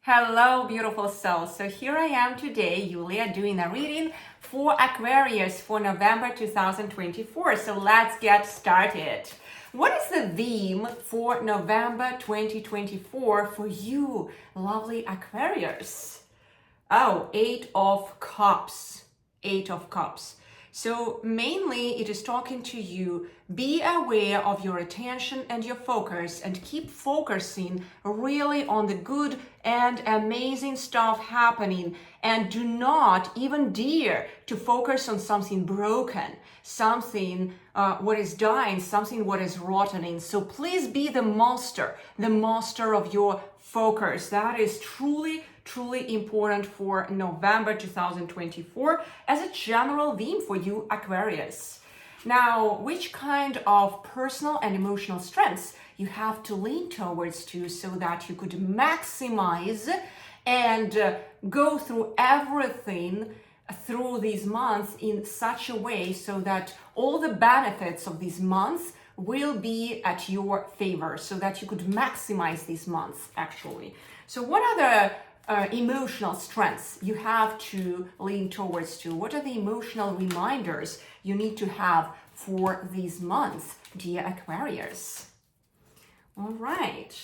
Hello, beautiful souls. So here I am today, Julia, doing a reading for Aquarius for November 2024. So let's get started. What is the theme for November 2024 for you, lovely Aquarius? Oh, Eight of Cups. Eight of Cups. So mainly it is talking to you, be aware of your attention and your focus and keep focusing really on the good and amazing stuff happening, and do not even dare to focus on something broken, something what is dying, something what is rotting. So please be the master of your focus. That is truly important for November 2024 as a general theme for you, Aquarius. Now, which kind of personal and emotional strengths you have to lean towards to so that you could maximize and go through everything through these months in such a way so that all the benefits of these months will be at your favor, so that you could maximize these months actually. So what are the emotional strengths you have to lean towards to? What are the emotional reminders you need to have for these months, dear Aquarius? All right.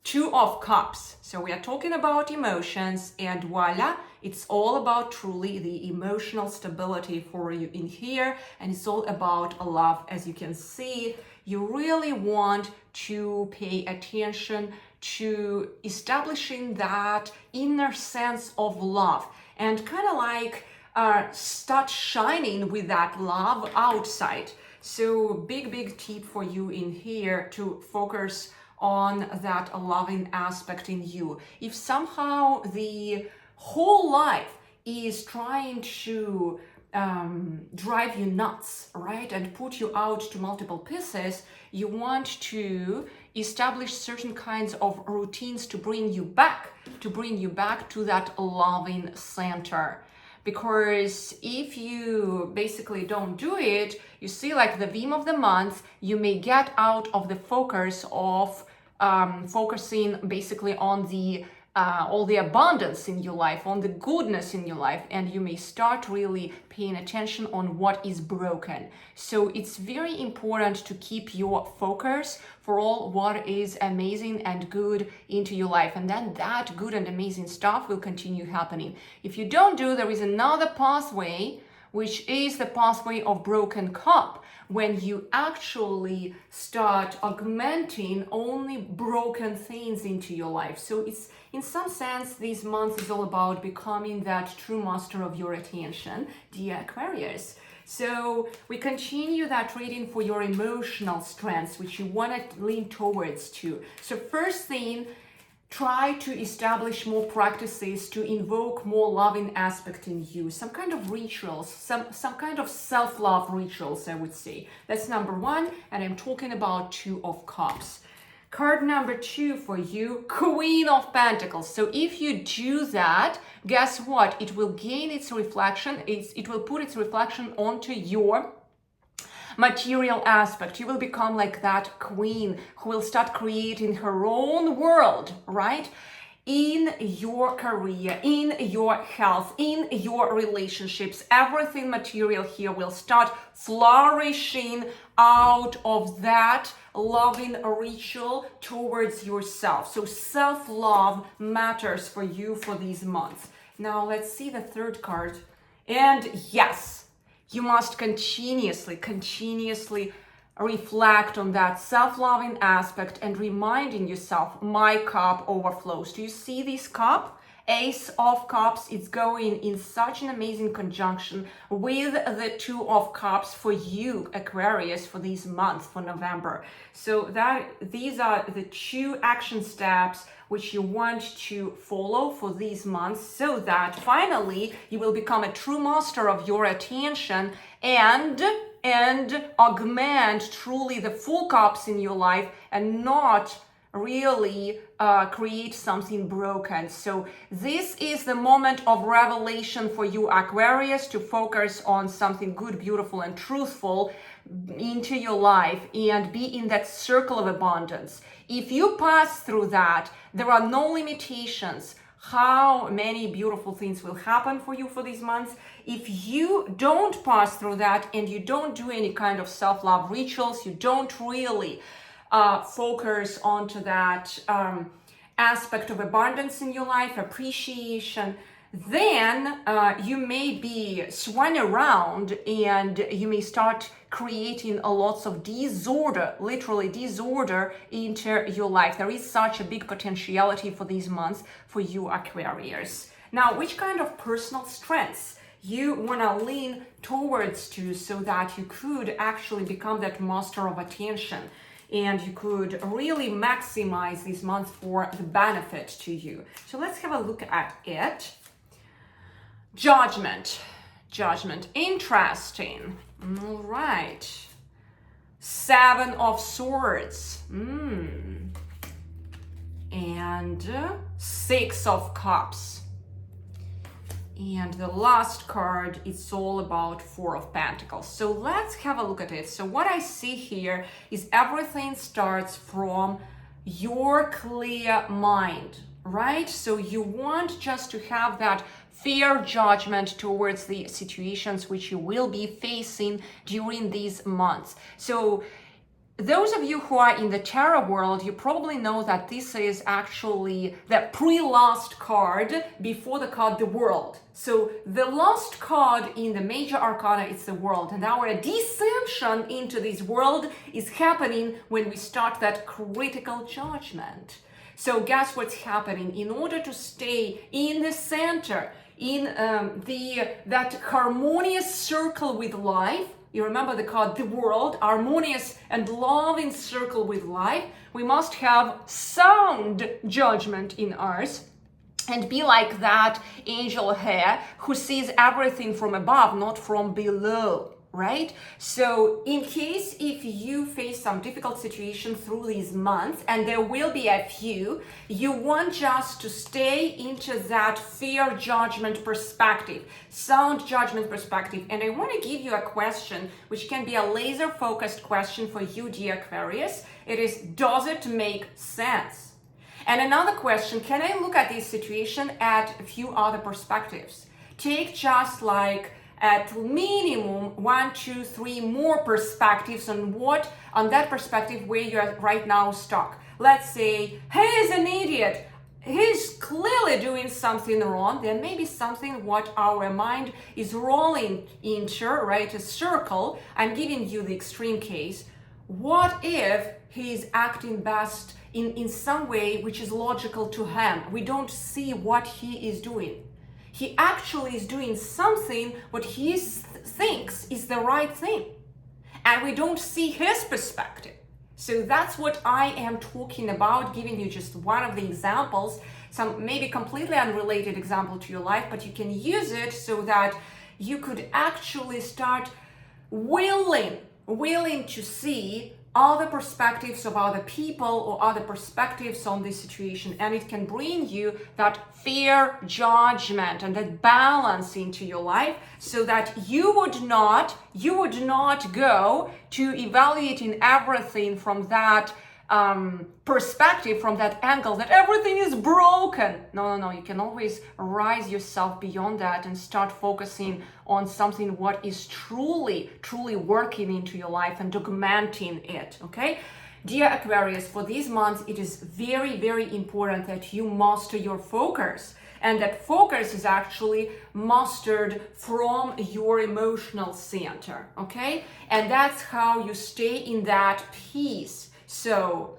Two of Cups. So we are talking about emotions, and voila, it's all about truly the emotional stability for you in here, and it's all about love. As you can see, you really want to pay attention to establishing that inner sense of love and kind of like start shining with that love outside. So big tip for you in here to focus on that loving aspect in you. If somehow the whole life is trying to drive you nuts, right, and put you out to multiple pieces, you want to establish certain kinds of routines to bring you back to that loving center. Because if you basically don't do it, you see, like the theme of the month, you may get out of the focus of focusing basically on the all the abundance in your life, on the goodness in your life, and you may start really paying attention on what is broken. So it's very important to keep your focus for all what is amazing and good into your life, and then that good and amazing stuff will continue happening. If you don't do, there is another pathway, which is the pathway of broken cup, when you actually start augmenting only broken things into your life. So it's, in some sense, this month is all about becoming that true master of your attention, dear Aquarius. So we continue that reading for your emotional strengths, which you want to lean towards to. So first thing, try to establish more practices to invoke more loving aspect in you, some kind of rituals, some kind of self-love rituals, I would say. That's number one, and I'm talking about Two of Cups. Card number two for you, Queen of Pentacles. So if you do that, guess what? It will gain its reflection, it will put its reflection onto your material aspect. You will become like that queen who will start creating her own world, right? In your career, in your health, in your relationships, everything material here will start flourishing out of that loving ritual towards yourself. So self-love matters for you for these months. Now let's see the third card. And yes, you must continuously reflect on that self-loving aspect and reminding yourself, my cup overflows. Do you see this cup? Ace of Cups, it's going in such an amazing conjunction with the Two of Cups for you, Aquarius, for these months, for November. So these are the two action steps which you want to follow for these months, so that finally you will become a true master of your attention and augment truly the full cups in your life and not really create something broken. So this is the moment of revelation for you, Aquarius, to focus on something good, beautiful, and truthful into your life and be in that circle of abundance. If you pass through that, there are no limitations how many beautiful things will happen for you for these months. If you don't pass through that and you don't do any kind of self-love rituals, you don't really focus onto that aspect of abundance in your life, appreciation, then you may be swung around and you may start creating a lots of disorder, literally disorder into your life. There is such a big potentiality for these months for you Aquarius. Now, which kind of personal strengths you want to lean towards to so that you could actually become that master of attention and you could really maximize these months for the benefit to you. So let's have a look at it. Judgment. Interesting. All right. 7 of Swords. And 6 of Cups. And the last card, it's all about 4 of Pentacles. So let's have a look at it. So what I see here is everything starts from your clear mind, right? So you want just to have that fair judgment towards the situations which you will be facing during these months. So those of you who are in the tarot world, you probably know that this is actually the pre-last card before the card the World. So the last card in the major arcana is the World, and our descension into this world is happening when we start that critical judgment. So guess what's happening? In order to stay in the center, in that harmonious circle with life, you remember the card, the World, harmonious and loving circle with life, we must have sound judgment in ours and be like that angel here who sees everything from above, not from below, right? So in case if you face some difficult situation through these months, and there will be a few, you want just to stay into that fair judgment perspective, sound judgment perspective. And I want to give you a question which can be a laser focused question for you, dear Aquarius. It is, does it make sense? And another question, can I look at this situation at a few other perspectives? Take just like at minimum 1, 2, 3 more perspectives on that perspective where you're right now stuck. Let's say, he is an idiot. He's clearly doing something wrong. There may be something what our mind is rolling into, right? A circle. I'm giving you the extreme case. What if he's acting best in some way which is logical to him? We don't see what he is doing. He actually is doing something what he thinks is the right thing. And we don't see his perspective. So that's what I am talking about, giving you just one of the examples, some maybe completely unrelated example to your life, but you can use it so that you could actually start willing to see other perspectives of other people or other perspectives on this situation, and it can bring you that fair judgment and that balance into your life so that you would not go to evaluating everything from that perspective, from that angle that everything is broken. No, you can always rise yourself beyond that and start focusing on something what is truly working into your life and documenting it. Okay, dear Aquarius, for these months it is very important that you master your focus, and that focus is actually mastered from your emotional center. Okay, and that's how you stay in that peace. So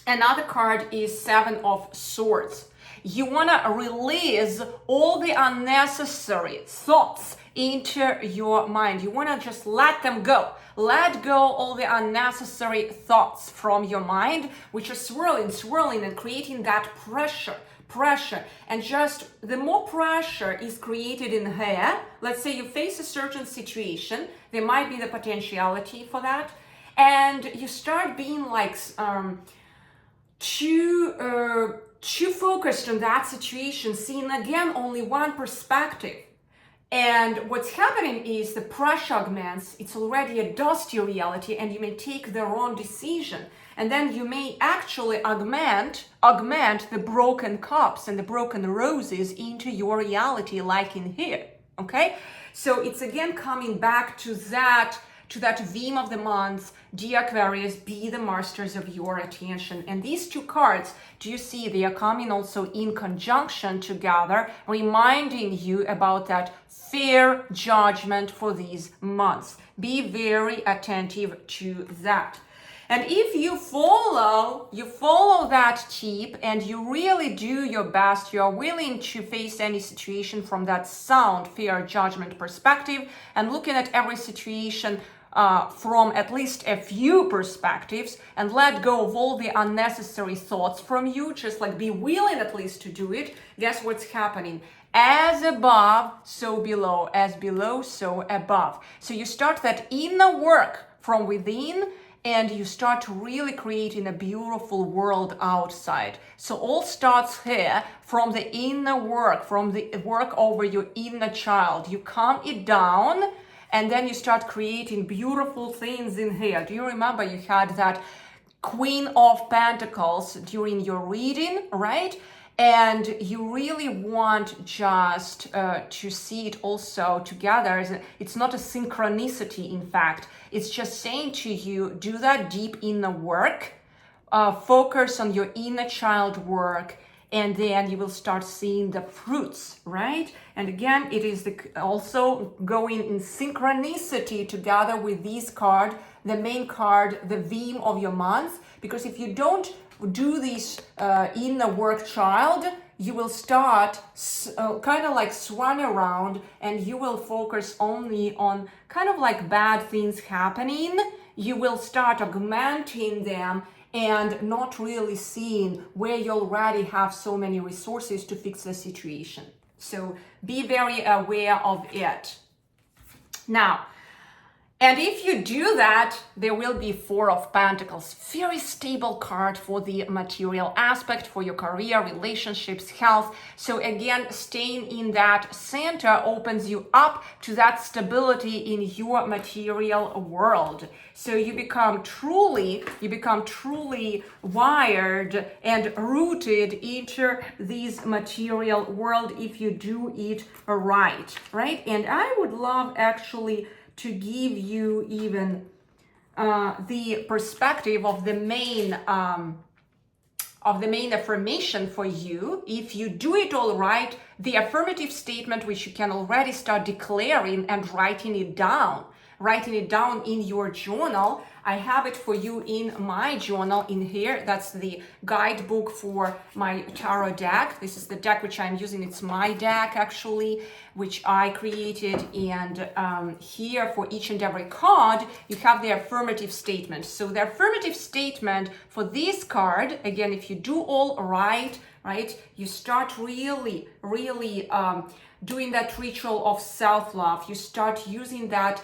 another card is 7 of Swords. You want to release all the unnecessary thoughts into your mind. You want to just let them go. Let go all the unnecessary thoughts from your mind, which are swirling and creating that pressure. And just the more pressure is created in here, let's say you face a certain situation, there might be the potentiality for that, and you start being like too focused on that situation, seeing again only one perspective. And what's happening is the pressure augments. It's already a dusty reality, and you may take the wrong decision. And then you may actually augment the broken cups and the broken roses into your reality, like in here. Okay? So it's again coming back to that theme of the month. Dear Aquarius, be the masters of your attention. And these two cards, do you see they are coming also in conjunction together, reminding you about that fair judgment for these months. Be very attentive to that. And if you follow that tip and you really do your best, you are willing to face any situation from that sound, fair judgment perspective, and looking at every situation from at least a few perspectives, and let go of all the unnecessary thoughts from you, just like be willing at least to do it, guess what's happening? As above, so below. As below, so above. So you start that inner work from within, and you start really creating a beautiful world outside. So all starts here from the inner work, from the work over your inner child. You calm it down, and then you start creating beautiful things in here. Do you remember you had that Queen of Pentacles during your reading, right? And you really want just to see it also together. It's not a synchronicity, in fact. It's just saying to you, do that deep inner work, focus on your inner child work, and then you will start seeing the fruits, right? And again, it is also going in synchronicity together with this card, the main card, the theme of your month. Because if you don't do this inner work, child, you will start kind of like swan around, and you will focus only on kind of like bad things happening. You will start augmenting them and not really seeing where you already have so many resources to fix the situation. So be very aware of it. Now, and if you do that, there will be Four of Pentacles. Very stable card for the material aspect, for your career, relationships, health. So again, staying in that center opens you up to that stability in your material world. So you become truly wired and rooted into this material world if you do it right? And I would love actually to give you even the perspective of the main affirmation for you. If you do it all right, the affirmative statement, which you can already start declaring and writing it down in your journal. I have it for you in my journal in here. That's the guidebook for my tarot deck. This is the deck which I'm using. It's my deck actually, which I created. And here for each and every card, you have the affirmative statement. So the affirmative statement for this card, again, if you do all right, you start really doing that ritual of self-love. You start using that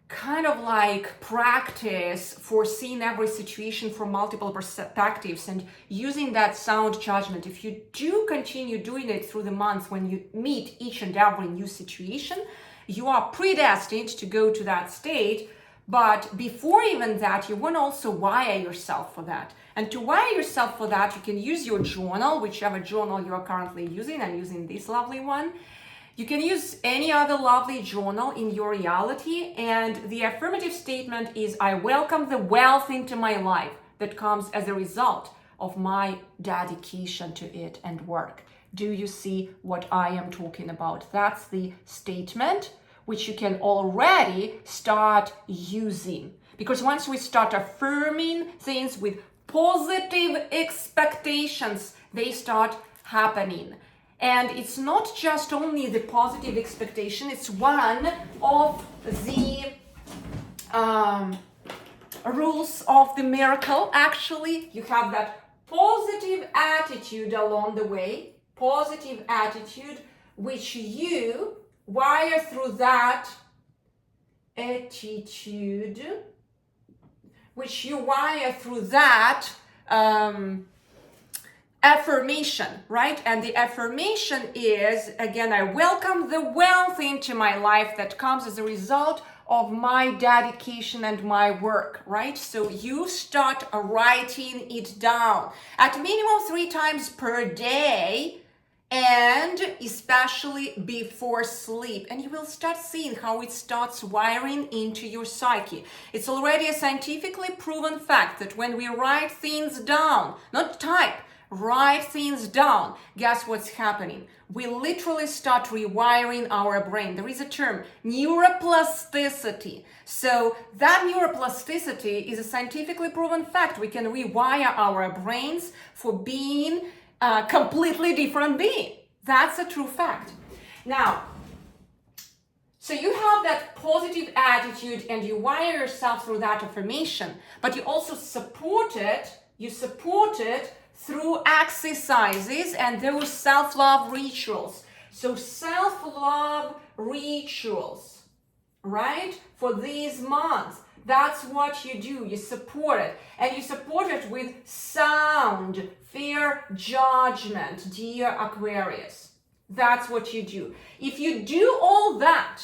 kind of like practice for seeing every situation from multiple perspectives and using that sound judgment. If you do continue doing it through the month, when you meet each and every new situation, you are predestined to go to that state. But before even that, you want to also wire yourself for that. And to wire yourself for that, you can use your journal, whichever journal you are currently using. I'm using this lovely one. You can use any other lovely journal in your reality, and the affirmative statement is, I welcome the wealth into my life that comes as a result of my dedication to it and work. Do you see what I am talking about? That's the statement which you can already start using. Because once we start affirming things with positive expectations, they start happening. And it's not just only the positive expectation, it's one of the rules of the miracle. Actually, you have that positive attitude along the way, positive attitude, which you wire through that attitude, affirmation, right? And the affirmation is, again, I welcome the wealth into my life that comes as a result of my dedication and my work, right? So you start writing it down at minimum 3 times per day, and especially before sleep, and you will start seeing how it starts wiring into your psyche. It's already a scientifically proven fact that when we write things down, not type, write things down, guess what's happening? We literally start rewiring our brain. There is a term, neuroplasticity. So that neuroplasticity is a scientifically proven fact. We can rewire our brains for being a completely different being. That's a true fact. Now, so you have that positive attitude and you wire yourself through that affirmation, but you also support it through exercises and those self-love rituals. So self-love rituals, right? For these months, that's what you do. You support it. And you support it with sound, fair judgment, dear Aquarius. That's what you do. If you do all that,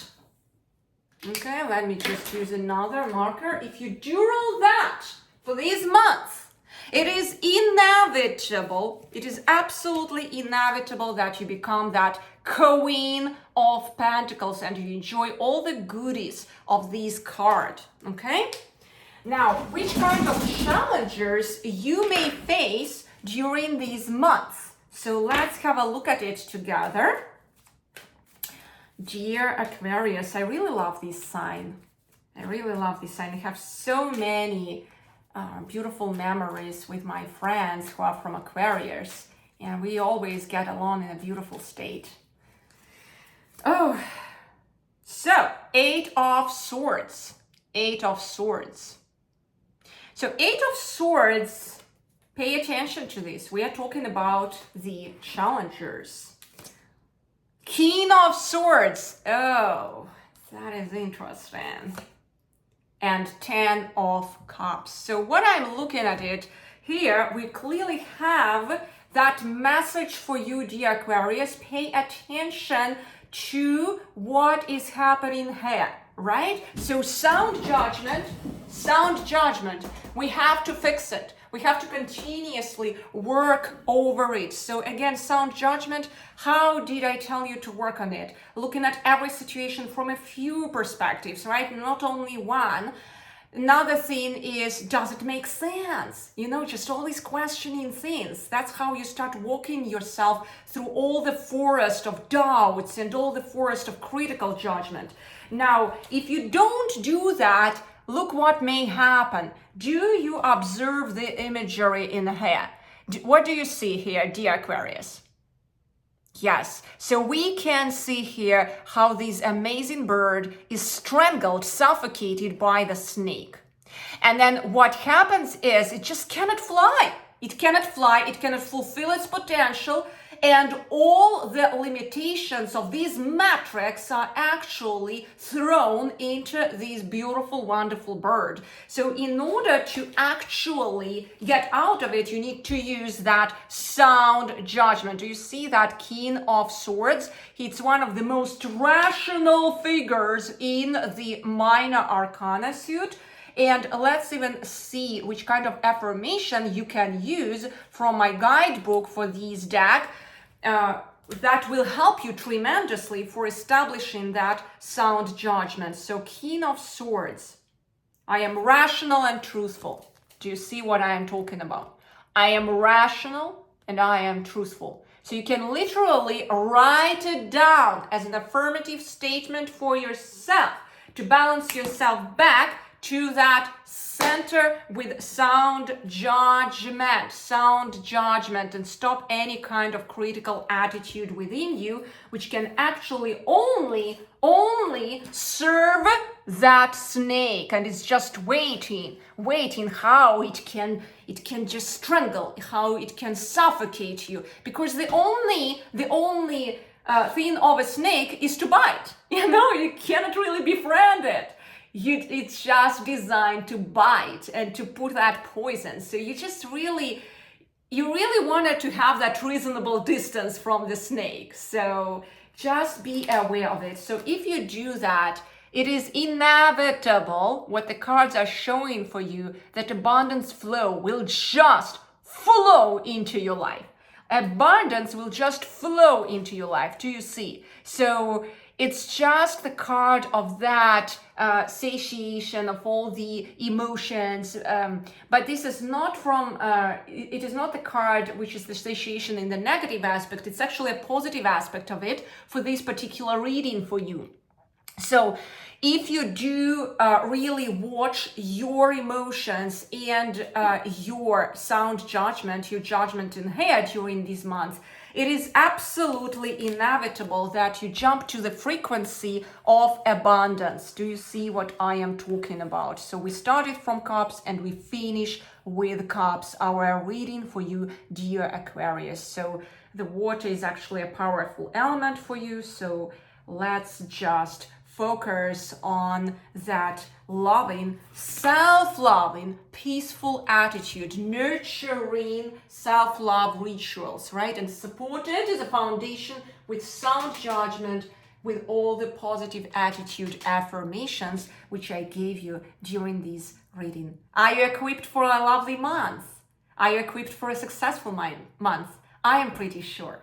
okay, let me just use another marker. If you do all that for these months, it is inevitable, it is absolutely inevitable that you become that Queen of Pentacles and you enjoy all the goodies of this card, okay? Now, which kind of challenges you may face during these months? So let's have a look at it together. Dear Aquarius, I really love this sign. I really love this sign. I have so many beautiful memories with my friends who are from Aquarius, and we always get along in a beautiful state. Oh, so 8 of Swords, 8 of Swords. So 8 of Swords, pay attention to this. We are talking about the challengers. King of Swords. Oh, that is interesting. And 10 of Cups. So what I'm looking at it here, we clearly have that message for you, dear Aquarius. Pay attention to what is happening here, right? So sound judgment, we have to fix it. We have to continuously work over it. So again, sound judgment, how did I tell you to work on it? Looking at every situation from a few perspectives, right? Not only one. Another thing is, does it make sense? You know, just always questioning things. That's how you start walking yourself through all the forest of doubts and all the forest of critical judgment. Now, if you don't do that, look what may happen. Do you observe the imagery in here? What do you see here, dear Aquarius? Yes, so we can see here how this amazing bird is strangled, suffocated by the snake. And then what happens is it just cannot fly. It cannot fly, it cannot fulfill its potential, and all the limitations of these metrics are actually thrown into this beautiful, wonderful bird. So in order to actually get out of it, you need to use that sound judgment. Do you see that King of Swords? It's one of the most rational figures in the Minor Arcana suit. And let's even see which kind of affirmation you can use from my guidebook for this deck that will help you tremendously for establishing that sound judgment. So King of Swords, I am rational and truthful. Do you see what I am talking about? I am rational and I am truthful. So you can literally write it down as an affirmative statement for yourself to balance yourself back to that center with sound judgment, and stop any kind of critical attitude within you, which can actually only serve that snake, and it's just waiting how it can just strangle, how it can suffocate you, because the only thing of a snake is to bite. You know, you cannot really befriend it. It's just designed to bite and to put that poison. So you just really you really wanted to have that reasonable distance from the snake. So just be aware of it. So if you do that, it is inevitable what the cards are showing for you, that abundance flow will just flow into your life. Abundance will just flow into your life. Do you see? So it's just the card of that satiation of all the emotions, but this is not from it is not the card which is the satiation in the negative aspect. It's actually a positive aspect of it for this particular reading for you. So if you do really watch your emotions and your sound judgment, your judgment in head during these months, it is absolutely inevitable that you jump to the frequency of abundance. Do you see what I am talking about? So we started from cups and we finish with cups, our reading for you, dear Aquarius. So the water is actually a powerful element for you. So let's just focus on that loving, self-loving, peaceful attitude, nurturing self-love rituals, right? And supported as a foundation with sound judgment, with all the positive attitude affirmations which I gave you during this reading. Are you equipped for a lovely month? Are you equipped for a successful month? I am pretty sure.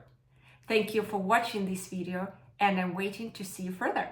Thank you for watching this video, and I'm waiting to see you further.